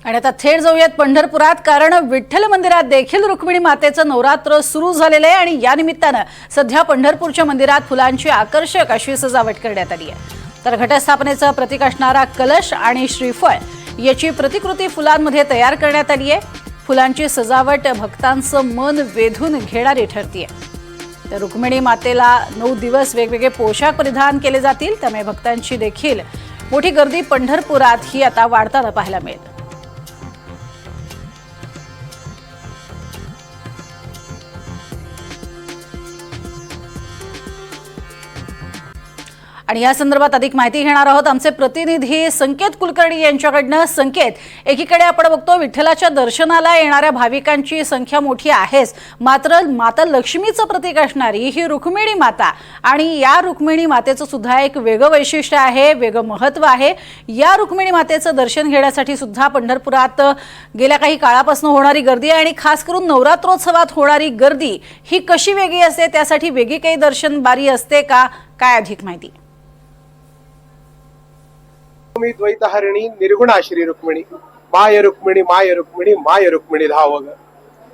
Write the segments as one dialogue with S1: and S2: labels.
S1: आणि आता थेट जाऊयात पंढरपुरात, कारण विठ्ठल मंदिरात देखील रुक्मिणी मातेचं नवरात्र सुरू झालेलं आहे आणि या निमित्तानं सध्या पंढरपूरच्या मंदिरात फुलांची आकर्षक अशी सजावट करण्यात आली आहे। तर घटस्थापनेचं प्रतीक असणारा कलश आणि श्रीफळ याची प्रतिकृती फुलांमध्ये तयार करण्यात आली आहे। फुलांची सजावट भक्तांचं मन वेधून घेणारी ठरते। तर रुक्मिणी मातेला 9 दिवस वेगवेगळे पोशाख परिधान केले जातील, त्यामुळे भक्तांची देखील मोठी गर्दी पंढरपुरात ही आता वाढताना पाहायला मिळेल। आणि या संदर्भात अधिक माहिती घेणार आहोत आमचे प्रतिनिधी संकेत कुलकर्णी यांच्याकडनं। संकेत, एकीकडे आपण बघतो विठ्ठलाच्या दर्शनाला येणाऱ्या भाविकांची संख्या मोठी आहेच, मात्र माता लक्ष्मीचं प्रतीक असणारी ही रुक्मिणी माता आणि या रुक्मिणी मातेचं सुद्धा एक वेगळं वैशिष्ट्य आहे, वेगळं महत्त्व आहे। या रुक्मिणी मातेचं दर्शन घेण्यासाठी सुद्धा पंढरपुरात गेल्या काही काळापासून होणारी गर्दी आणि खास करून नवरात्रोत्सवात होणारी गर्दी ही कशी वेगळी असते, त्यासाठी वेगळी काही दर्शन बारी असते का, काय अधिक माहिती?
S2: द्वैतहरिणी निर्गुणा श्री रुक्मिणी माय रुक्मिणी माय रुक्मिणी माय रुक्मिणी धावग।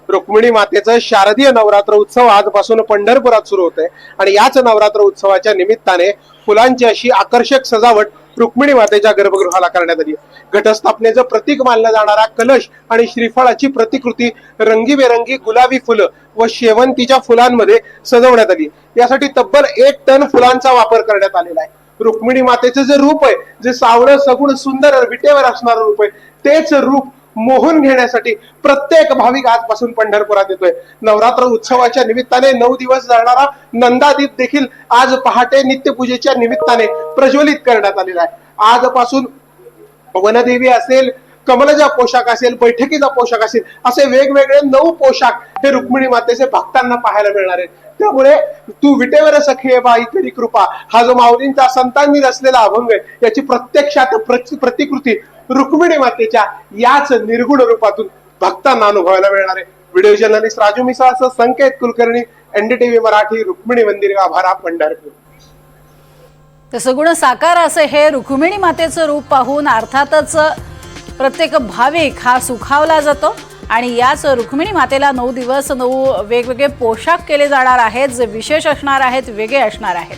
S2: रुक्मिणी मातेचं शारदीय नवरात्र उत्सव आजपासून पंढरपुरात सुरू होत आहे आणि याच नवरात्र उत्सवाच्या निमित्ताने फुलांची अशी आकर्षक सजावट रुक्मिणी मातेच्या गर्भगृहाला करण्यात आली। घटस्थापनेचं प्रतीक मानला जाणारा कलश आणि श्रीफळाची प्रतिकृती रंगीबेरंगी गुलाबी फुलं व शेवंतीच्या फुलांमध्ये सजवण्यात आली। यासाठी तब्बल 1 टन फुलांचा वापर करण्यात आलेला आहे। रुक्मिणी मातेचं जे रूप आहे, जे सावळं सगुण सुंदर विटेवर असणारं रूप आहे, तेच रूप मोहून घेण्यासाठी प्रत्येक भाविक आजपासून पंढरपुरात येतोय। नवरात्र उत्सवाच्या निमित्ताने 9 दिवस जाणारा नंदादीप देखील आज पहाटे नित्यपूजेच्या निमित्ताने प्रज्वलित करण्यात आलेला आहे। आजपासून वनदेवी असेल, कमलचा पोशाख असेल, बैठकीचा पोशाख असेल, असे वेगवेगळे 9 पोशाख हे रुक्मिणी मातेचे भक्तांना पाहायला मिळणार आहेत। त्यामुळे तू विटेवर सखे बाई करी कृपा हा जो माऊलींचा संतांनी रचलेला अभंग आहे, याची प्रत्यक्षात प्रतिकृती रुक्मिणी मातेच्या याच निर्गुण रूपातून भक्तांना अनुभवायला मिळणार आहे। व्हिडिओ जर्नलिस्ट राजू मिसाळ, संकेत कुलकर्णी, NDTV मराठी, रुक्मिणी मंदिर गाभारा, पंढरपूर।
S1: तर सगुण साकार असे हे रुक्मिणी मातेचं रूप पाहून अर्थातच प्रत्येक भाविक हा सुखावला जातो आणि याच रुक्मिणी मातेला 9 दिवस 9 वेगवेगळे पोशाख केले जाणार आहेत, जे विशेष असणार आहेत, वेगळे असणार आहेत।